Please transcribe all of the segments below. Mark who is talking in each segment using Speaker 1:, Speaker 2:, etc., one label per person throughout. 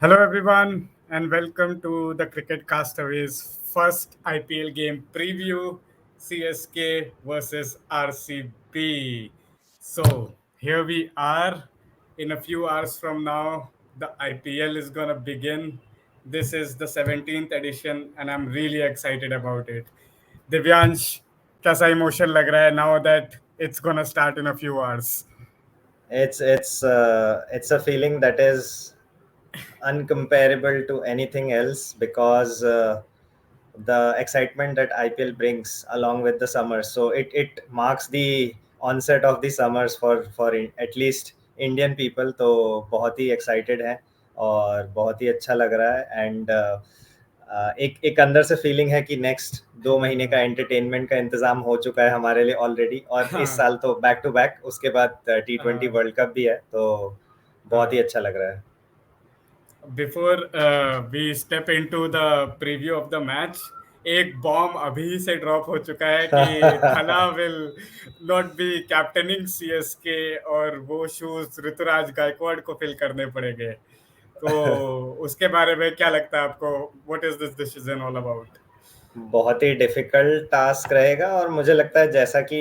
Speaker 1: Hello, everyone, and welcome to the Cricket Castaways first IPL game preview, CSK versus RCB. So, here we are. In a few hours from now, the IPL is going to begin. This is the 17th edition, and I'm really excited about it. Divyansh, कैसा emotion लग रहा है now that it's going to start in a few hours?
Speaker 2: It's a feeling that is uncomparable to anything else because the excitement that IPL brings along with the summers. So it marks the onset of the summers for at least Indian people. तो बहुत ही excited हैं और बहुत ही अच्छा लग रहा है and एक एक अंदर से फीलिंग है कि नेक्स्ट 2 महीने का एंटरटेनमेंट का इंतजाम हो चुका है हमारे लिए ऑलरेडी और इस
Speaker 1: हाँ,
Speaker 2: साल तो बैक टू बैक उसके बाद T20
Speaker 1: हाँ,
Speaker 2: वर्ल्ड कप भी है तो बहुत ही
Speaker 1: हाँ.
Speaker 2: अच्छा लग रहा है.
Speaker 1: Before we step into the preview of the match, एक बॉम्ब अभी से ड्रॉप हो चुका है कि थला will not be captaining CSK और वो शूज ऋतुराज गायकवाड़ को फिल करने पड़ेंगे. तो उसके बारे में क्या लगता है आपको? What is this decision all about?
Speaker 2: बहुत ही डिफिकल्ट टास्क रहेगा और मुझे लगता है जैसा कि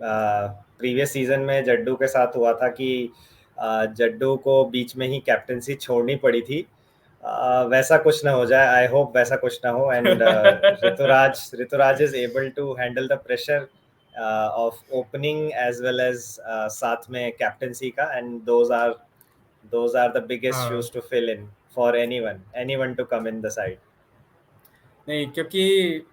Speaker 2: प्रीवियस सीजन में जड्डू के साथ हुआ था कि जड्डू को बीच में ही कैप्टनसी छोड़नी पड़ी थी, वैसा कुछ ना हो जाए. आई होप वैसा कुछ ना हो and Ruturaj is able to handle the pressure of opening as well as साथ में कैप्टनसी का and those are the biggest
Speaker 1: हाँ,
Speaker 2: shoes to fill in for anyone to come in the side.
Speaker 1: नहीं, क्योंकि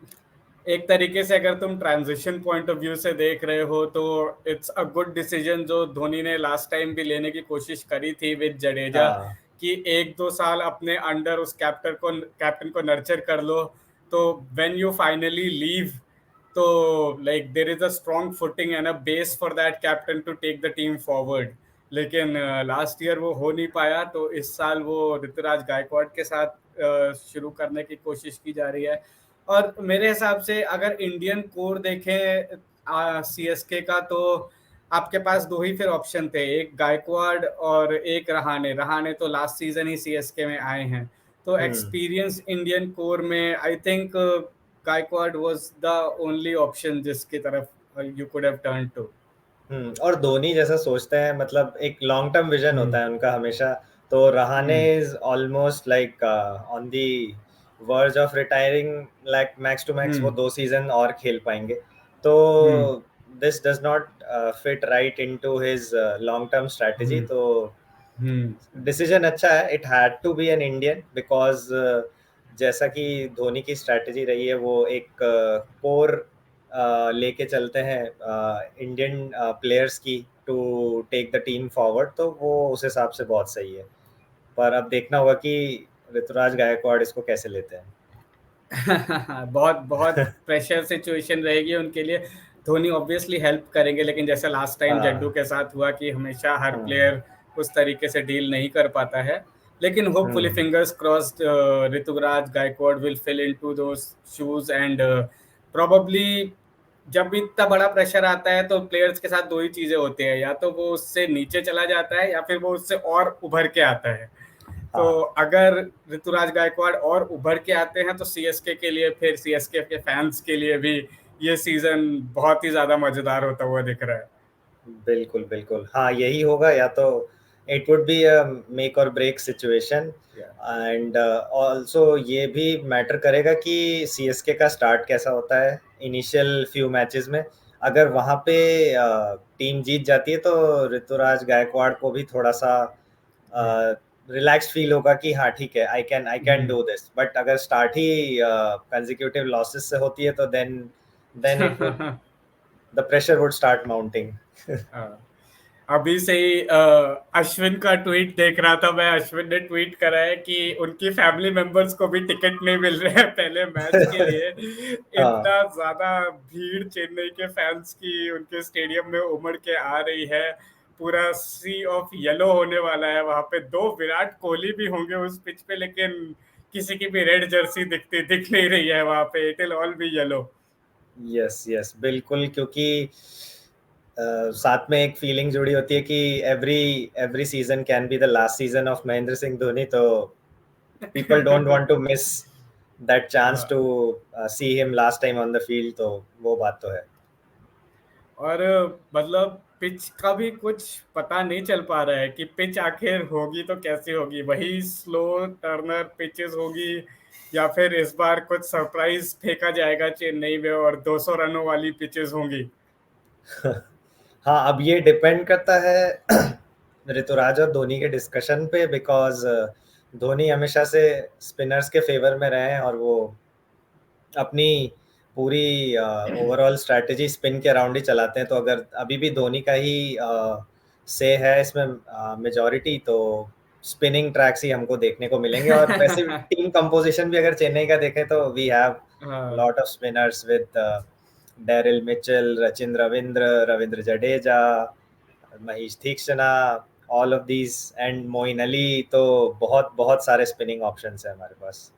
Speaker 1: एक तरीके से अगर तुम ट्रांजिशन पॉइंट ऑफ व्यू से देख रहे हो तो इट्स अ गुड डिसीजन जो धोनी ने लास्ट टाइम भी लेने की कोशिश करी थी विद जडेजा,
Speaker 2: हाँ.
Speaker 1: कि 1-2 साल अपने अंडर उस कैप्टन को नर्चर कर लो. तो व्हेन यू फाइनली लीव, तो like there is a strong footing and a base for that captain to take the team forward. लेकिन लास्ट ईयर वो हो नहीं पाया, तो इस साल वो ऋतुराज गायकवाड़ के साथ शुरू करने की कोशिश की जा रही है. और मेरे हिसाब से अगर इंडियन कोर देखें सीएसके का, तो आपके पास दो ही फिर ऑप्शन थे, एक गायकवाड़ और एक रहाणे. रहाणे तो लास्ट सीजन ही सीएसके में आए हैं. तो
Speaker 2: हम्म.
Speaker 1: एक्सपीरियंस इंडियन कोर में I think Gaikwad was the only option जिसकी तरफ you could have turn to.
Speaker 2: और धोनी जैसा सोचते हैं, मतलब एक लॉन्ग टर्म विजन होता
Speaker 1: हम्म.
Speaker 2: है उनका हमेशा. तो Rahane
Speaker 1: hmm.
Speaker 2: Is almost like on the verge of retiring, like max to max वो
Speaker 1: हम्म.
Speaker 2: 2 सीजन और खेल पाएंगे. तो
Speaker 1: hmm.
Speaker 2: This does not fit right into his long term strategy.
Speaker 1: Hmm.
Speaker 2: तो
Speaker 1: हम्म.
Speaker 2: डिसीजन अच्छा है. It had to be an Indian because जैसा कि धोनी की स्ट्रैटेजी रही है, वो एक कोर लेके चलते हैं इंडियन प्लेयर्स की to take the team forward. तो वो उस हिसाब से बहुत सही है. पर अब देखना होगा कि ऋतुराज गायकवाड़ इसको कैसे लेते हैं.
Speaker 1: बहुत बहुत प्रेशर सिचुएशन रहेगी उनके लिए. धोनी ऑब्वियसली हेल्प करेंगे, लेकिन जैसा लास्ट टाइम जड्डू
Speaker 2: हाँ.
Speaker 1: के साथ हुआ कि हमेशा हर
Speaker 2: हाँ.
Speaker 1: प्लेयर उस तरीके से डील नहीं कर पाता है. लेकिन hopefully
Speaker 2: hmm.
Speaker 1: Fingers crossed Ruturaj Gaikwad will fill into those shoes and probably जब भी इतना बड़ा प्रेशर आता है तो प्लेयर्स के साथ दो ही चीजें होती है, या तो वो उससे नीचे चला जाता है या फिर वो उससे और उभर के आता है. तो
Speaker 2: हाँ.
Speaker 1: अगर ऋतुराज गायकवाड़ और उभर के आते हैं तो सीएसके के लिए, फिर सीएसके के फैंस के लिए भी ये सीजन बहुत ही ज्यादा मजेदार होता हुआ दिख रहा है.
Speaker 2: बिल्कुल बिल्कुल, हाँ यही होगा. या तो it would be a make और break situation
Speaker 1: Yeah.
Speaker 2: And also ये भी मैटर करेगा कि सीएसके का स्टार्ट कैसा होता है इनिशियल फ्यू मैचेस में. अगर वहाँ पे टीम जीत जाती है तो ऋतुराज गायकवाड़ को भी थोड़ा सा
Speaker 1: हाँ.
Speaker 2: रिलैक्स फील होगा कि हाँ ठीक है, I can
Speaker 1: hmm.
Speaker 2: Do this. But अगर स्टार्ट ही कंसेक्यूटिव लॉसेस से होती है तो then it would the pressure would start mounting.
Speaker 1: हाँ. अभी से ही अश्विन का ट्वीट देख रहा था मैं. अश्विन ने ट्वीट करा है कि उनकी फैमिली मेंबर्स को भी टिकट नहीं मिल रहे हैं पहले मैच के लिए.
Speaker 2: हाँ.
Speaker 1: इतना ज्यादा भीड़ चेन्नई के फैंस की उनके स्टेडियम में उमड़ के आ रही है. पूरा सी ऑफ येलो होने वाला है वहां पे. दो विराट कोहली भी होंगे उस पिच पे, लेकिन किसी की भी रेड जर्सी दिख नहीं रही है वहां पे. It will all B yellow.
Speaker 2: Yes yes बिल्कुल, क्योंकि साथ में एक फीलिंग जुड़ी होती है कि every every season can be the last season of Mahendra Singh Dhoni. तो people don't want to miss that chance to see him last time on the field, तो वो बात तो है।
Speaker 1: और मतलब पिच का भी कुछ पता नहीं चल पा रहा है कि पिच आखिर होगी तो कैसी होगी, वही स्लो टर्नर पिचेस होगी या फिर इस बार कुछ सरप्राइज फेंका जाएगा चेन्नई में और 200 रनों वाली पिचेस होंगी।
Speaker 2: हाँ, अब ये डिपेंड करता है ऋतुराज और धोनी के डिस्कशन पे, बिकॉज धोनी हमेशा से स्पिनर्स के फेवर में रहे हैं और वो अपनी पूरी ओवरऑल स्ट्रैटेजी स्पिन के अराउंड ही चलाते हैं। तो अगर अभी भी धोनी का ही से है इसमें मेजॉरिटी, तो स्पिनिंग ट्रैक्स ही हमको देखने को मिलेंगे। और वैसे टीम कंपोजिशन भी अगर चेन्नई का देखें तो we have lot of spinners with Daryl Mitchell, Rachin Ravindra, Ravindra Jadeja, Maheesh Theekshana, all of these and Moeen Ali. तो बहुत बहुत सारे स्पिनिंग ऑप्शंस है हमारे पास।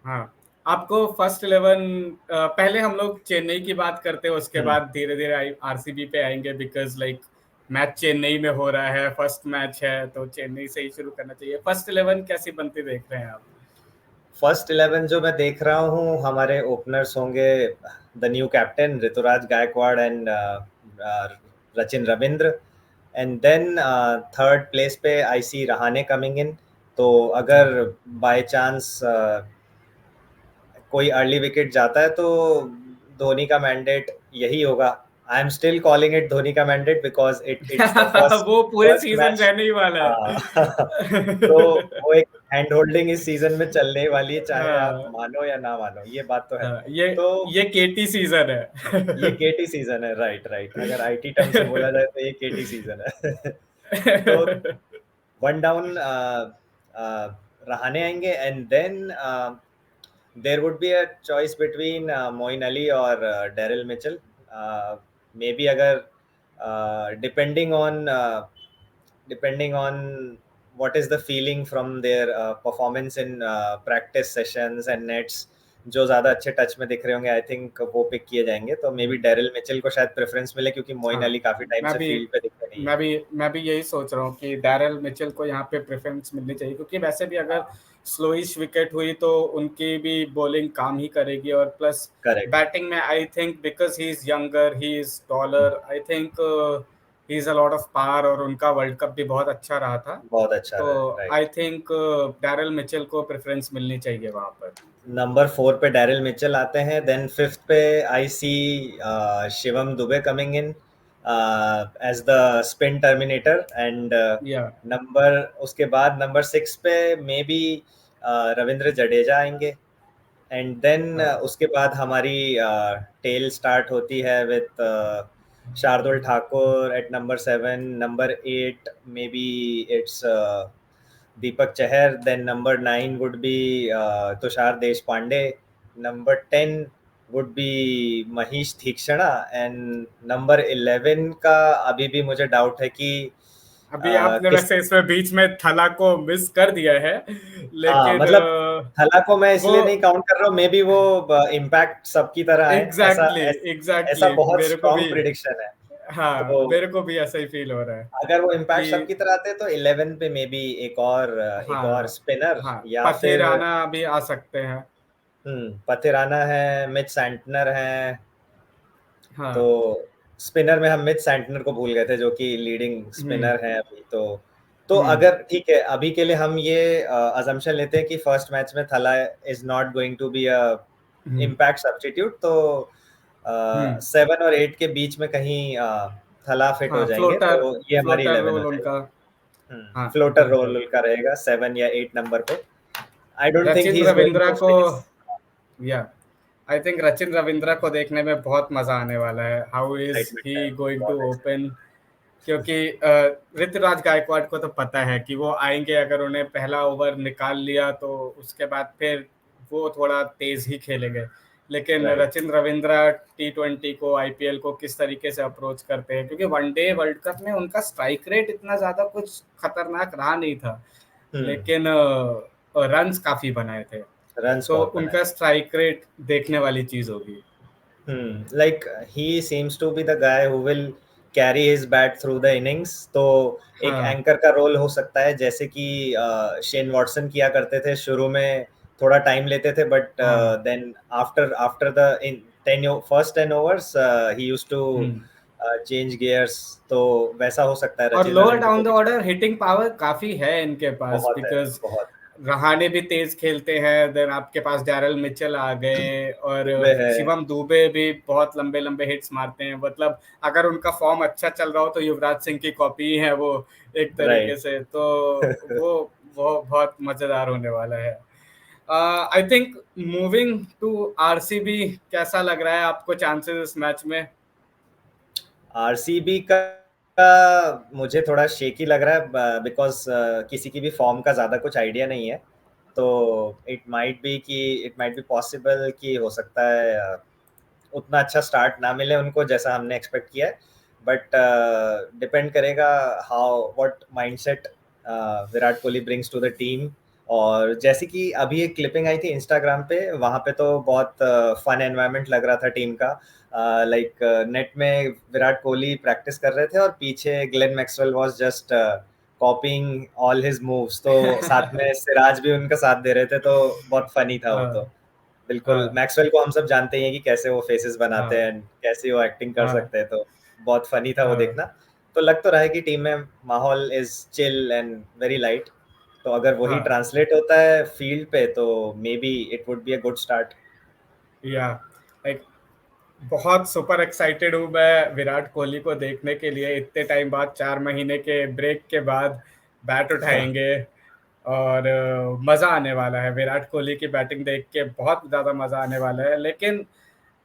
Speaker 1: हाँ, आपको फर्स्ट 11 पहले हम लोग चेन्नई की बात करते हैं, उसके बाद धीरे धीरे आरसीबी पे आएंगे, बिकॉज लाइक मैच चेन्नई में हो रहा है, फर्स्ट मैच है तो चेन्नई से ही शुरू करना चाहिए। फर्स्ट 11 कैसी बनती देख रहे हैं आप?
Speaker 2: फर्स्ट 11 जो मैं देख रहा हूँ, हमारे ओपनर्स होंगे the new captain Ruturaj Gaikwad and Rachin Ravindra, and then third place पे I see Rahane coming in. तो अगर बाय चांस कोई अर्ली विकेट जाता है तो धोनी का मैंडेट यही होगा। I am still calling it Dhoni का mandate because it's the first
Speaker 1: वो पूरे
Speaker 2: फर्स्ट
Speaker 1: सीजन
Speaker 2: मैच।
Speaker 1: रहने ही वाला है।
Speaker 2: तो वो एक हैंड होल्डिंग इस सीजन में चलने वाली है, चाहे आप
Speaker 1: हाँ,
Speaker 2: मानो या ना मानो, ये बात तो है।
Speaker 1: ये
Speaker 2: तो
Speaker 1: ये केटी सीजन है।
Speaker 2: ये केटी सीजन है, राइट राइट, अगर आईटी टर्म से बोला जाए तो ये केटी सीजन है। तो वन डाउन रहाणे आएंगे, and then there would be a choice between Moin Ali or Daryl Mitchell. Maybe अगर depending on what is the feeling from their performance in practice sessions and nets, जो ज्यादा अच्छे touch में दिख रहे होंगे I think वो pick किए जाएंगे। तो मे बी डेरिल मिचेल को शायद प्रेफरेंस मिले, क्योंकि मोइन अली काफी टाइम से फील्ड पे दिखते नहीं है।
Speaker 1: मैं भी यही सोच रहा हूँ कि डैरेल मिचेल को यहाँ पे प्रेफरेंस मिलनी चाहिए, क्योंकि वैसे भी अगर स्लोइश विकेट हुई तो उनकी भी बॉलिंग काम ही करेगी। और प्लस
Speaker 2: करेक्ट,
Speaker 1: बैटिंग में I think because he is younger, he is taller, I think he is a lot of power, और उनका वर्ल्ड कप भी बहुत अच्छा रहा था।
Speaker 2: बहुत अच्छा
Speaker 1: तो
Speaker 2: रहा, right.
Speaker 1: I think Darrell Mitchell को प्रेफरेंस मिलनी चाहिए वहां पर।
Speaker 2: नंबर 4 पे डेरिल मिचेल आते हैं, देन 5th पे I see Shivam Dube coming in as the spin terminator, and
Speaker 1: या
Speaker 2: नंबर उसके बाद नंबर 6 पे मे बी रविंद्र जडेजा आएंगे, एंड देन उसके बाद हमारी टेल स्टार्ट होती है with Shardul Thakur at number 7, number 8 maybe it's Deepak Chahar, then number 9 would be Tushar Deshpande, number 10 would be Mahesh Theekshana, and number 11 का अभी भी मुझे डाउट है कि
Speaker 1: अभी आपने
Speaker 2: किस,
Speaker 1: वैसे इसमें बीच में थला को मिस कर दिया है, लेकिन
Speaker 2: मतलब थला को मैं
Speaker 1: वो
Speaker 2: इसलिए नहीं काउंट कर रहा हूँ, मे बी वो इम्पैक्ट सबकी तरह है, ऐसा
Speaker 1: एग्जैक्टली
Speaker 2: बहुत
Speaker 1: मेरे को भी,
Speaker 2: स्ट्रॉन्ग प्रिडिक्शन है।
Speaker 1: हाँ
Speaker 2: तो
Speaker 1: मेरे को भी ऐसा ही फील हो रहा है
Speaker 2: अगर वो इम्पैक्ट
Speaker 1: कि
Speaker 2: सबकी तरह आते तो 11 पे मे बी एक और
Speaker 1: हाँ
Speaker 2: स्पिनर,
Speaker 1: हाँ
Speaker 2: या
Speaker 1: पति
Speaker 2: फिर
Speaker 1: राणा भी आ सकते हैं।
Speaker 2: पथिराना है, मिच सैंटनर है। तो
Speaker 1: हाँ
Speaker 2: स्पिनर में हम मिच सैंटनर को भूल गए थे, जो कि लीडिंग
Speaker 1: हम्म
Speaker 2: स्पिनर है अभी। तो
Speaker 1: हम्म
Speaker 2: अगर ठीक है, अभी के लिए हम ये अजम्पशन लेते हैं कि फर्स्ट मैच में Thala is not going to be a
Speaker 1: hmm
Speaker 2: impact substitute, तो
Speaker 1: हम्म
Speaker 2: 7 और 8 के बीच में कहीं थला फिट हो
Speaker 1: हाँ
Speaker 2: जाएंगे,
Speaker 1: फ्लोटर
Speaker 2: तो ये हमारी
Speaker 1: फ्लोटर
Speaker 2: 11 हो
Speaker 1: रोल उनका।
Speaker 2: जाएगी।
Speaker 1: हाँ
Speaker 2: फ्लोटर रोल
Speaker 1: बिल्कुल।
Speaker 2: का रहेगा 7 या 8 नंबर पे। I don't think
Speaker 1: Rachin
Speaker 2: he is going
Speaker 1: Ravindra
Speaker 2: to
Speaker 1: को,
Speaker 2: फेस।
Speaker 1: या आई थिंक रचिन रविंद्रा को देखने में बहुत मजा आने वाला है, हाउ इज
Speaker 2: एक्साइटमेंट है,
Speaker 1: ही गोइंग टू
Speaker 2: बहुत
Speaker 1: ओपन। क्योंकि ऋतुराज गायकवाड़ को तो पता है कि वो आएंगे, अगर उन्हें पहला ओवर निकाल लिया तो उसके बाद फिर वो थोड़ा तेज ही खेलेंगे। लेकिन
Speaker 2: राइट।
Speaker 1: रचिन रविंद्रा T20 को, आईपीएल को किस तरीके से अप्रोच करते हैं, क्योंकि वनडे वर्ल्ड कप में उनका स्ट्राइक रेट इतना ज्यादा कुछ खतरनाक रहा नहीं था, लेकिन रन्स काफी बनाए थे।
Speaker 2: रन्स
Speaker 1: तो
Speaker 2: बहुत बनाए।
Speaker 1: उनका स्ट्राइक रेट देखने वाली चीज होगी।
Speaker 2: Like he seems to be the guy who will carry his bat through the innings, तो एक
Speaker 1: हाँ
Speaker 2: एंकर का रोल हो सकता है, जैसे कि शेन वॉटसन किया करते थे शुरू में। थोड़ा टाइम लेते थे, बट
Speaker 1: हाँ।
Speaker 2: Then after after the in 10 overs he used to
Speaker 1: hmm.
Speaker 2: Change gears. तो वैसा हो सकता है
Speaker 1: और
Speaker 2: रचिन
Speaker 1: लोअर
Speaker 2: रविंद्र को
Speaker 1: डाउन द
Speaker 2: भी।
Speaker 1: ऑर्डर हिटिंग पावर काफी है इनके पास,
Speaker 2: बहुत है,
Speaker 1: बिकॉज
Speaker 2: बहुत।
Speaker 1: रहाणे भी तेज खेलते हैं, देन आपके पास डैरल मिचेल आ गए, और
Speaker 2: दुबे है।
Speaker 1: शिवम दुबे भी बहुत लंबे लंबे हिट्स मारते हैं। मतलब अगर उनका फॉर्म अच्छा चल रहा हो तो युवराज सिंह की कॉपी है वो, एक तरीके
Speaker 2: राइट।
Speaker 1: से। तो वो वो बहुत मजेदार होने वाला है। I think moving to RCB, कैसा लग रहा है आपको चांसेस इस मैच में?
Speaker 2: आरसीबी का मुझे थोड़ा शेकी लग रहा है, बिकॉज किसी की भी फॉर्म का ज्यादा कुछ आइडिया नहीं है। तो इट माइट बी पॉसिबल कि हो सकता है उतना अच्छा स्टार्ट ना मिले उनको जैसा हमने एक्सपेक्ट किया है। बट डिपेंड करेगा how what mindset Virat Kohli brings to the team. और जैसे कि अभी एक क्लिपिंग आई थी इंस्टाग्राम पे, वहां पे तो बहुत फन एनवायरनमेंट लग रहा था टीम का। लाइक नेट में विराट कोहली प्रैक्टिस कर रहे थे और पीछे Glenn Maxwell was just copying all his moves, तो साथ में सिराज भी उनका साथ दे रहे थे, तो बहुत फनी था वो तो।
Speaker 1: हाँ
Speaker 2: बिल्कुल,
Speaker 1: हाँ
Speaker 2: मैक्सवेल को हम सब जानते हैं कि कैसे वो फेसेस बनाते
Speaker 1: हाँ
Speaker 2: हैं, कैसे वो एक्टिंग कर
Speaker 1: हाँ
Speaker 2: सकते हैं, तो बहुत फनी था वो
Speaker 1: हाँ
Speaker 2: देखना। तो लग तो रहा है कि टीम में माहौल is chill and very light. तो अगर वही
Speaker 1: हाँ।
Speaker 2: ट्रांसलेट होता है फील्ड पे तो may be it would be a good start.
Speaker 1: या लाइक बहुत सुपर एक्साइटेड हूँ मैं विराट कोहली को देखने के लिए। इतने टाइम बाद, 4 महीने के ब्रेक के बाद बैट उठाएंगे, और मजा आने वाला है। विराट कोहली की बैटिंग देख के बहुत ज्यादा मजा आने वाला है। लेकिन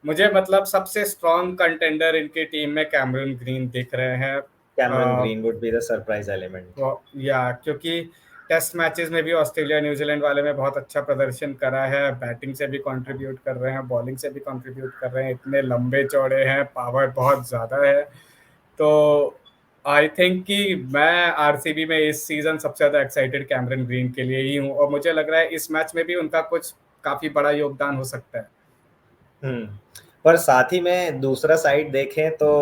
Speaker 1: मुझे मतलब सबसे स्ट्रॉन्ग कंटेंडर इनकी टीम में कैमरन ग्रीन दिख रहे हैं।
Speaker 2: Cameron green would be the surprise element.
Speaker 1: या क्योंकि टेस्ट मैचेस में भी ऑस्ट्रेलिया न्यूजीलैंड वाले में बहुत अच्छा प्रदर्शन करा है, बैटिंग से भी कंट्रीब्यूट कर रहे हैं, बॉलिंग से भी कंट्रीब्यूट कर रहे हैं, इतने लंबे चौड़े हैं, पावर बहुत ज़्यादा है। तो आई थिंक कि मैं आरसीबी में इस सीजन सबसे ज़्यादा एक्साइटेड कैमरन ग्रीन के लिए ही हूँ, और मुझे लग रहा है इस मैच में भी उनका कुछ काफ़ी बड़ा योगदान हो सकता है।
Speaker 2: पर साथ ही में दूसरा साइड देखें तो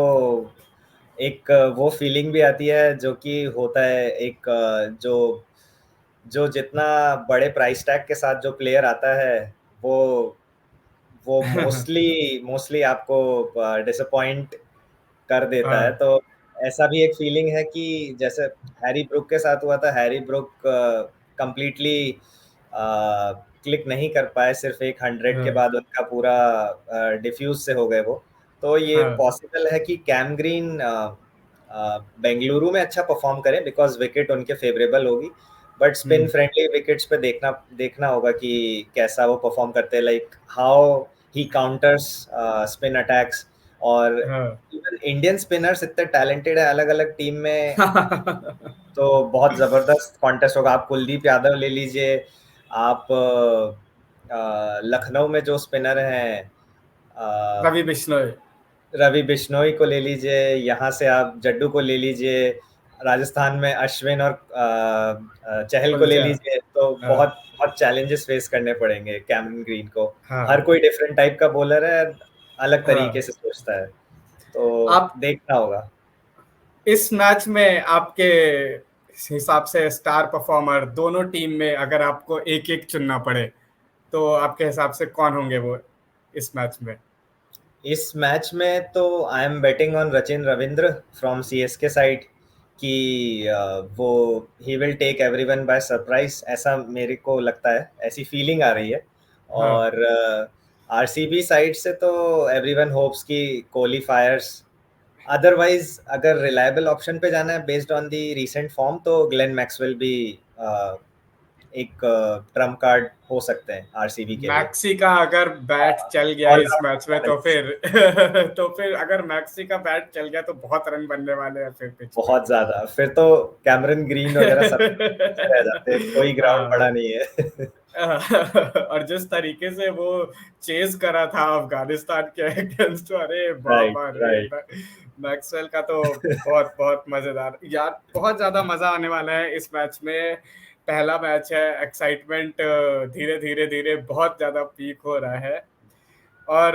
Speaker 2: एक वो फीलिंग भी आती है जो कि होता है एक जो जो जितना बड़े प्राइस टैग के साथ जो प्लेयर आता है वो वो मोस्टली मोस्टली आपको डिसअपॉइंट कर देता है।
Speaker 1: हाँ
Speaker 2: तो ऐसा भी एक फीलिंग है कि जैसे हैरी ब्रुक के साथ हुआ था, हैरी ब्रुक कंप्लीटली क्लिक नहीं कर पाए, सिर्फ एक 100 के
Speaker 1: हाँ
Speaker 2: बाद उनका पूरा डिफ्यूज से हो गए वो। तो ये
Speaker 1: हाँ।
Speaker 2: पॉसिबल है कि कैम ग्रीन बेंगलुरु में अच्छा परफॉर्म करें बिकॉज विकेट उनके फेवरेबल होगी। But spin
Speaker 1: hmm.
Speaker 2: Friendly wickets पे देखना देखना होगा कि कैसा वो परफॉर्म करते हैं, like how he counters spin attacks. और
Speaker 1: हाँ।
Speaker 2: इवन इंडियन स्पिनर्स इतने टैलेंटेड है अलग अलग टीम में,
Speaker 1: हाँ।
Speaker 2: तो बहुत जबरदस्त कॉन्टेस्ट होगा। आप कुलदीप यादव ले लीजिए, आप लखनऊ में जो स्पिनर हैं
Speaker 1: रवि बिश्नोई।
Speaker 2: रवि बिश्नोई को ले लीजिए, यहाँ से आप जड्डू को ले लीजिए, राजस्थान में अश्विन और चहल को ले
Speaker 1: कुलचा।
Speaker 2: लीजिए, तो
Speaker 1: हाँ
Speaker 2: बहुत बहुत चैलेंजेस फेस करने पड़ेंगे कैमरन ग्रीन को। हर
Speaker 1: हाँ
Speaker 2: कोई डिफरेंट टाइप का बॉलर है, अलग तरीके
Speaker 1: हाँ।
Speaker 2: से सोचता है, तो
Speaker 1: आप
Speaker 2: देखना होगा।
Speaker 1: इस मैच में आपके हिसाब से स्टार परफॉर्मर दोनों टीम में अगर आपको एक एक चुनना पड़े, तो आपके हिसाब से कौन होंगे वो इस मैच में?
Speaker 2: इस मैच में तो I am betting on Rachin Ravindra from CSK side कि वो he will take everyone by surprise, ऐसा मेरे को लगता है, ऐसी फीलिंग आ रही है।
Speaker 1: हाँ
Speaker 2: और आरसीबी साइड से तो एवरीवन होप्स कि कोहली फायर्स। अदरवाइज अगर रिलायबल ऑप्शन पे जाना है based on the recent form, तो ग्लेन मैक्सवेल भी एक ट्रम्प कार्ड हो सकते हैं आरसीबी के लिए।
Speaker 1: मैक्सी का अगर बैट चल गया इस मैच में तो
Speaker 2: ऑलराउंडर,
Speaker 1: फिर तो फिर अगर मैक्सी का बैट चल गया तो बहुत रन बनने वाले हैं फिर पिच पे।
Speaker 2: बहुत ज्यादा, फिर तो कैमरन ग्रीन वगैरह सब पीछे रह जाते हैं, कोई ग्राउंड
Speaker 1: हाँ।
Speaker 2: पड़ा नहीं है।
Speaker 1: और जिस तरीके से वो चेज करा था अफगानिस्तान के अगेंस्ट, अरे
Speaker 2: राइट,
Speaker 1: बाबा रे।
Speaker 2: राइट।
Speaker 1: मैक्सवेल का तो बहुत बहुत मजेदार यार, बहुत ज्यादा मजा आने वाला है इस मैच में। पहला मैच है, एक्साइटमेंट धीरे धीरे धीरे बहुत ज्यादा पीक हो रहा है। और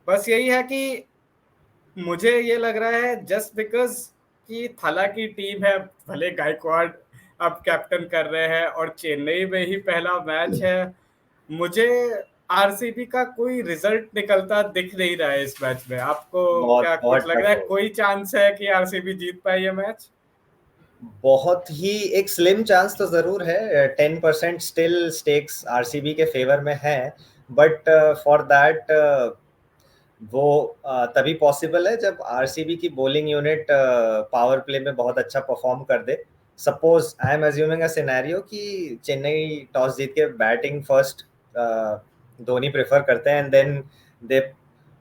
Speaker 1: बस यही है कि मुझे ये लग रहा है जस्ट बिकॉज कि थाला की टीम है, भले गायकवाड़ अब कैप्टन कर रहे हैं और चेन्नई में ही पहला मैच है, मुझे आरसीबी का कोई रिजल्ट निकलता दिख नहीं रहा है इस मैच में। आपको
Speaker 2: बहुत
Speaker 1: क्या कुछ
Speaker 2: बहुत
Speaker 1: लग
Speaker 2: टफ
Speaker 1: रहा है,
Speaker 2: हो,
Speaker 1: कोई चांस है कि आरसीबी जीत पाए ये मैच?
Speaker 2: बहुत ही एक स्लिम चांस तो जरूर है। 10% स्टिल स्टेक्स आरसीबी के फेवर में है, बट फॉर दैट वो तभी पॉसिबल है जब आरसीबी की बॉलिंग यूनिट पावर प्ले में बहुत अच्छा परफॉर्म कर दे। Suppose I am assuming a scenario कि चेन्नई टॉस जीत के बैटिंग फर्स्ट धोनी प्रेफर करते हैं, and then they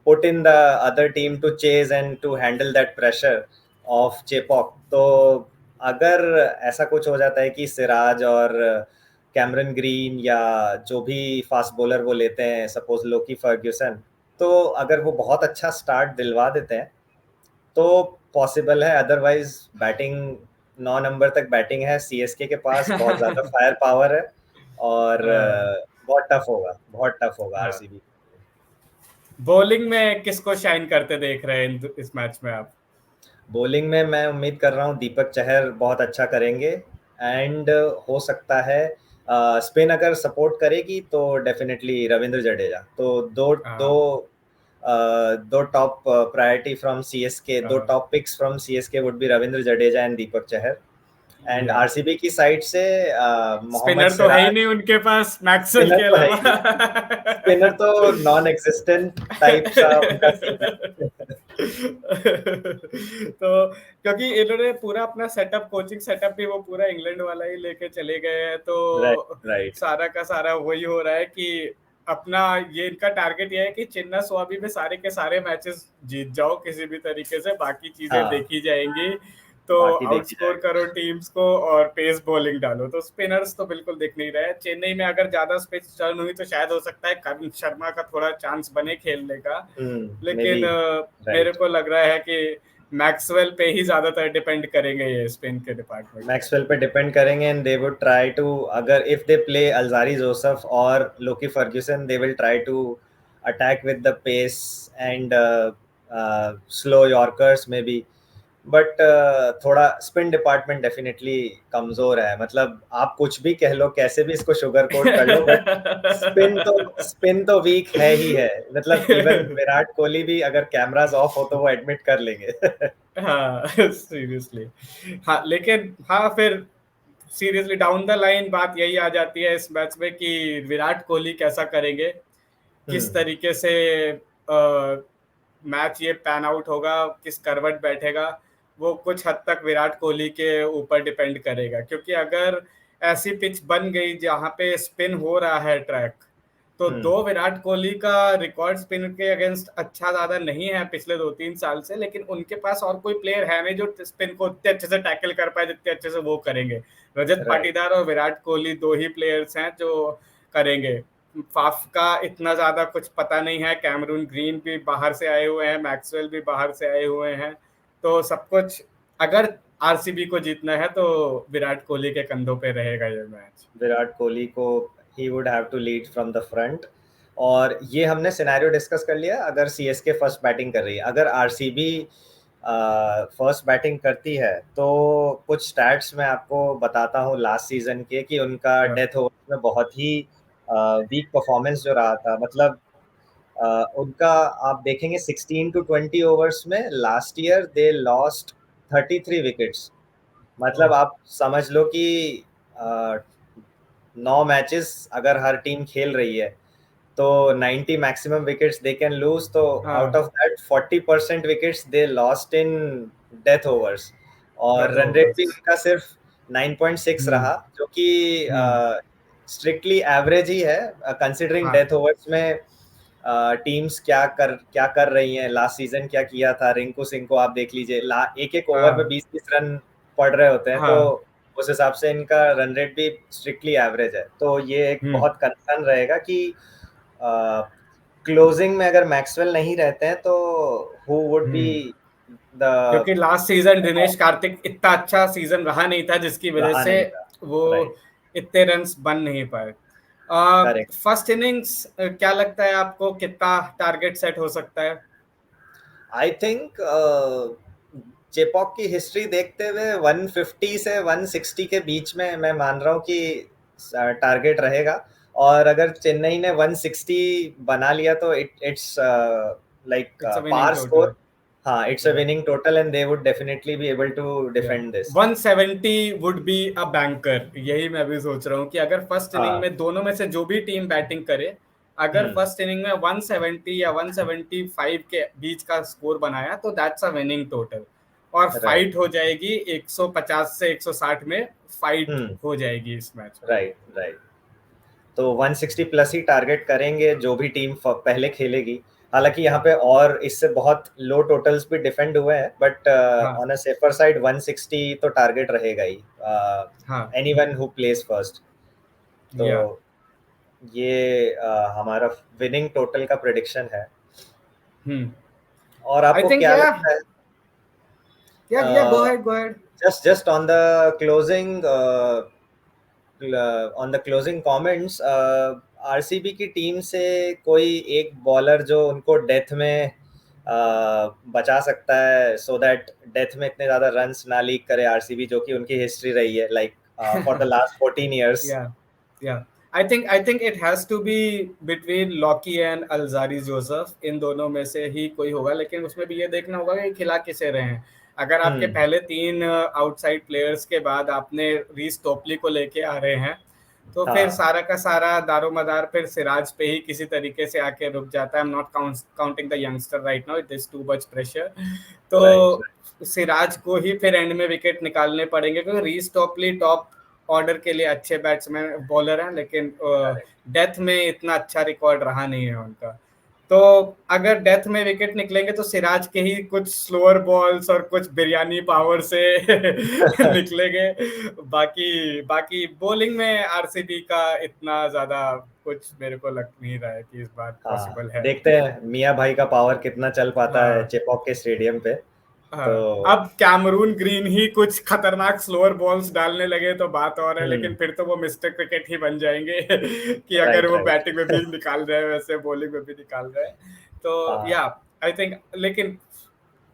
Speaker 2: put in the other team to chase and to handle that pressure of Chepauk. तो अगर ऐसा कुछ हो जाता है कि सिराज और कैमरन ग्रीन या जो भी फास्ट बॉलर वो लेते हैं, सपोज लोकी फर्ग्यूसन, तो अगर वो बहुत अच्छा स्टार्ट दिलवा देते हैं तो पॉसिबल है। अदरवाइज बैटिंग 9 नंबर तक बैटिंग है सीएसके के पास, बहुत ज्यादा फायर पावर है, और बहुत टफ होगा आरसीबी।
Speaker 1: बॉलिंग में किसको शाइन करते देख रहे हैं इस मैच में आप?
Speaker 2: बॉलिंग में मैं उम्मीद कर रहा हूँ दीपक चहर बहुत अच्छा करेंगे, एंड हो सकता है स्पिन अगर सपोर्ट करेगी तो डेफिनेटली रविंद्र जडेजा। तो दो दो
Speaker 1: हाँ,
Speaker 2: दो टॉप प्रायोरिटी फ्रॉम सीएसके, दो top picks from CSK would be Ravindra Jadeja and Deepak Chahar. And
Speaker 1: या
Speaker 2: आरसीबी की साइड से मोहम्मद
Speaker 1: स्पिनर तो है ही
Speaker 2: सिराज।
Speaker 1: नहीं उनके पास मैक्सवेल
Speaker 2: स्पिनर
Speaker 1: के
Speaker 2: तो है
Speaker 1: अलावा।
Speaker 2: ही नहीं, स्पिनर तो नॉन एग्जिस्टेंट टाइप सा उनका सीन है।
Speaker 1: तो क्योंकि इन्होंने पूरा अपना सेटअप, कोचिंग सेटअप भी वो पूरा इंग्लैंड वाला ही लेके चले गए हैं, तो
Speaker 2: राइट राइट।
Speaker 1: सारा का सारा वही हो रहा है कि अपना ये इनका टारगेट ये है कि चिन्ना स्वामी में सारे के सारे मैचेस जीत जाओ किसी भी तरीके से, बाकी चीजें
Speaker 2: हाँ,
Speaker 1: देखी जाएंगी। तो
Speaker 2: बाकी देखी
Speaker 1: आउटस्कोर
Speaker 2: जाएगा।
Speaker 1: करो टीम्स को और पेस बॉलिंग डालो, तो स्पिनर्स तो बिल्कुल दिख नहीं रहे। चेन्नई में अगर ज्यादा स्पिन टर्न हुई तो शायद हो सकता है करण शर्मा का थोड़ा चांस बने खेलने का,
Speaker 2: मे बी।
Speaker 1: लेकिन मेरे
Speaker 2: राइट।
Speaker 1: को लग रहा है कि मैक्सवेल पे ही ज्यादातर डिपेंड करेंगे ये स्पिन के डिपार्टमेंट में।
Speaker 2: मैक्सवेल पे डिपेंड करेंगे, and they would try to, अगर if they play Alzarri Joseph और Lockie Ferguson, they will try to attack with the pace and slow yorkers maybe. But थोड़ा spin department definitely कमजोर है। मतलब आप कुछ भी कह लो, कैसे भी इसको शुगर कोट कर लो, बट स्पिन तो वीक है ही है। मतलब इवन विराट कोहली भी अगर कैमरास ऑफ हो तो वो एडमिट कर लेंगे।
Speaker 1: हाँ, सीरियसली। हाँ, लेकिन हाँ, फिर सीरियसली डाउन द लाइन बात यही आ जाती है इस मैच में कि विराट कोहली कैसा करेंगे, किस
Speaker 2: हम्म
Speaker 1: तरीके से मैच ये पैन आउट होगा, किस करवट बैठेगा, वो कुछ हद तक विराट कोहली के ऊपर डिपेंड करेगा। क्योंकि अगर ऐसी पिच बन गई जहाँ पे स्पिन हो रहा है ट्रैक, तो
Speaker 2: हम्म।
Speaker 1: दो विराट कोहली का रिकॉर्ड स्पिन के अगेंस्ट अच्छा ज्यादा नहीं है पिछले 2-3 साल से, लेकिन उनके पास और कोई प्लेयर है नहीं जो स्पिन को उतने अच्छे से टैकल कर पाए जितने अच्छे से वो करेंगे। रजत
Speaker 2: राइट।
Speaker 1: पाटीदार और विराट कोहली दो ही प्लेयर्स हैं जो करेंगे। फाफ का इतना ज्यादा कुछ पता नहीं है, कैमरून ग्रीन भी बाहर से आए हुए हैं, मैक्सवेल भी बाहर से आए हुए हैं, तो सब कुछ अगर आरसीबी को जीतना है तो विराट कोहली के कंधों पे रहेगा ये मैच।
Speaker 2: विराट कोहली को he would have to lead from the front. और ये हमने सिनेरियो डिस्कस कर लिया, अगर सीएसके फर्स्ट बैटिंग कर रही है। अगर आरसीबी फर्स्ट बैटिंग करती है तो कुछ स्टैट्स मैं आपको बताता हूँ लास्ट सीजन के, कि उनका
Speaker 1: हाँ,
Speaker 2: डेथ ओवर में बहुत ही वीक परफॉर्मेंस जो रहा था। मतलब उनका आप देखेंगे 16 to 20 ओवर्स में last year they lost 33 wickets.
Speaker 1: ओ,
Speaker 2: मतलब आप समझ लो कि 9 मैचेस अगर हर टीम खेल रही है तो 90 maximum wickets they can lose. तो आउट
Speaker 1: हाँ,
Speaker 2: of that 40% wickets they lost in death overs. और
Speaker 1: डेथ
Speaker 2: रन रेट भी
Speaker 1: ओवर्स।
Speaker 2: उनका सिर्फ 9.6
Speaker 1: हम्म,
Speaker 2: रहा, जो कि
Speaker 1: हम्म,
Speaker 2: स्ट्रिक्टली एवरेज ही है कंसिडरिंग
Speaker 1: हाँ,
Speaker 2: डेथ ओवर्स में टीम्स क्या कर रही हैं। लास्ट सीजन क्या किया था रिंकू सिंह को आप देख लीजिए, एक एक ओवर में
Speaker 1: हाँ,
Speaker 2: 20-20 रन पड़ रहे होते हैं। तो
Speaker 1: हाँ,
Speaker 2: उस हिसाब से इनका रन रेट भी स्ट्रिक्टली एवरेज है। तो ये एक
Speaker 1: हम्म,
Speaker 2: बहुत कंसर्न रहेगा कि क्लोजिंग में अगर मैक्सवेल नहीं रहते हैं तो who would be
Speaker 1: hmm.
Speaker 2: The.
Speaker 1: क्योंकि लास्ट सीजन दिनेश कार्तिक इतना अच्छा सीजन रहा नहीं था जिसकी वजह
Speaker 2: रहा
Speaker 1: से
Speaker 2: नहीं था।
Speaker 1: वो
Speaker 2: राइट।
Speaker 1: इतने रन्स बन नहीं पाए।
Speaker 2: करेक्ट।
Speaker 1: फर्स्ट इनिंग्स क्या लगता है आपको, कितना टारगेट सेट हो सकता है?
Speaker 2: आई थिंक चेपॉक की हिस्ट्री देखते हुए 150 से 160 के बीच में मैं मान रहा हूँ कि टारगेट रहेगा। और अगर चेन्नई ने 160 बना लिया तो it's like
Speaker 1: it's a winning
Speaker 2: par
Speaker 1: total.
Speaker 2: Score. हाँ, it's a winning total and they would definitely be able to
Speaker 1: या
Speaker 2: defend this.
Speaker 1: 170 would be a banker, यही मैं भी सोच रहा हूँ कि अगर फर्स्ट इनिंग
Speaker 2: हाँ।
Speaker 1: में दोनों में से जो भी टीम बैटिंग करे, अगर
Speaker 2: हम्म।
Speaker 1: फर्स्ट इनिंग में 170 या 175 के बीच का स्कोर बनाया तो दैट्स अ विनिंग टोटल। और
Speaker 2: राइट।
Speaker 1: फाइट हो जाएगी 150 से 160 में, फाइट
Speaker 2: हम्म।
Speaker 1: हो जाएगी इस मैच में।
Speaker 2: Right right. तो 160 प्लस ही टारगेट करेंगे जो भी टीम पहले खेलेगी। हालांकि यहाँ पे और इससे बहुत लो टोटल्स भी डिफेंड हुए हैं, बट
Speaker 1: हाँ
Speaker 2: ऑन अ सेफर साइड 160 तो टारगेट रहेगा ही
Speaker 1: हाँ।
Speaker 2: Anyone who plays first. तो
Speaker 1: या
Speaker 2: ये हमारा विनिंग टोटल का प्रेडिक्शन है।
Speaker 1: हम्म।
Speaker 2: और
Speaker 1: आई
Speaker 2: आपको
Speaker 1: थिंक
Speaker 2: क्या
Speaker 1: या
Speaker 2: लगता है?
Speaker 1: या go ahead, go ahead.
Speaker 2: Just on the closing on the closing comments, RCB की टीम से कोई एक बॉलर जो उनको डेथ में बचा सकता है, सो दैट डेथ में इतने ज्यादा रन्स ना लीक करे आरसीबी, जो कि उनकी हिस्ट्री रही है like for the last 14 years.
Speaker 1: Yeah, yeah. I think it has to be between Lockie and Alzarri Joseph, इन दोनों में से ही कोई होगा, लेकिन उसमें भी ये देखना होगा कि खिला किसे रहे हैं। अगर आपके
Speaker 2: हम्म।
Speaker 1: पहले तीन आउटसाइड प्लेयर्स के बाद आपने रीस टोपली को लेके आ रहे हैं, तो फिर
Speaker 2: हाँ।
Speaker 1: सारा का सारा दारोमदार फिर सिराज पे ही किसी तरीके से आके रुक जाता है। I am not counting the youngster right now, it is too much pressure. तो
Speaker 2: राइट।
Speaker 1: सिराज को ही फिर एंड में विकेट निकालने पड़ेंगे, क्योंकि रीस टोपली टॉप ऑर्डर के लिए अच्छे बैट्समैन बॉलर हैं, लेकिन
Speaker 2: करेक्ट।
Speaker 1: डेथ में इतना अच्छा रिकॉर्ड रहा नहीं है उनका। तो अगर डेथ में विकेट निकलेंगे तो सिराज के ही कुछ स्लोअर बॉल्स और कुछ बिरयानी पावर से निकलेंगे। बाकी बाकी बॉलिंग में आरसीबी का इतना ज्यादा कुछ मेरे को लग नहीं रहा है कि इस बार
Speaker 2: हाँ,
Speaker 1: पॉसिबल है।
Speaker 2: देखते हैं मियाँ भाई का पावर कितना चल पाता है
Speaker 1: हाँ
Speaker 2: चेपॉक के स्टेडियम पे। तो
Speaker 1: हाँ। अब कैमरून ग्रीन ही कुछ खतरनाक स्लोअर बॉल्स डालने लगे तो बात और है, लेकिन
Speaker 2: हम्म।
Speaker 1: फिर तो वो मिस्टर क्रिकेट ही बन जाएंगे कि अगर
Speaker 2: राइट
Speaker 1: वो
Speaker 2: राइट।
Speaker 1: बैटिंग में भी निकाल रहे हैं वैसे बॉलिंग में भी निकाल रहे हैं। तो
Speaker 2: हाँ।
Speaker 1: या आई थिंक, लेकिन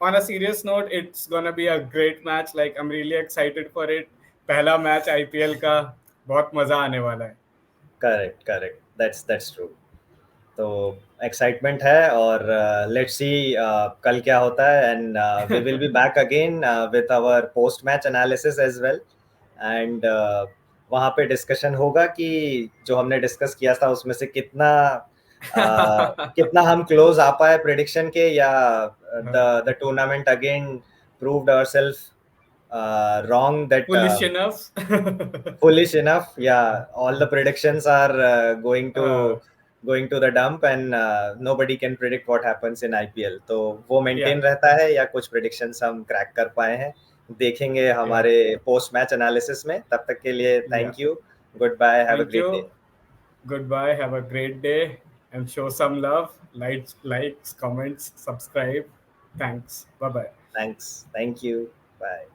Speaker 1: on a serious note it's gonna be a great match, like I am really excited for it. पहला मैच आईपीएल का, बहुत मजा आने वाला है।
Speaker 2: Correct correct, that's true. तो एक्साइटमेंट है, और लेट्स सी कल क्या होता है, and we will be back again with our post match analysis as well. And वहाँ पे डिस्कशन होगा कि जो हमने डिस्कस किया था उसमें से कितना कितना हम क्लोज आ पाए प्रेडिक्शन के, या the tournament again proved ourselves wrong, that
Speaker 1: foolish enough.
Speaker 2: foolish enough. Yeah, all the predictions are going to the dump, and nobody can predict what happens in IPL. तो वो
Speaker 1: या
Speaker 2: मेंटेन रहता है, या कुछ predictions हम क्रैक कर पाए हैं, देखेंगे
Speaker 1: या
Speaker 2: हमारे पोस्ट मैच एनालिसिस में। तब तक के लिए
Speaker 1: या
Speaker 2: thank you, goodbye, have a
Speaker 1: thank you,
Speaker 2: great day.
Speaker 1: goodbye, have a great day, and show some love. Likes, comments, subscribe. Thanks. Bye bye.
Speaker 2: Thanks, thank you, bye.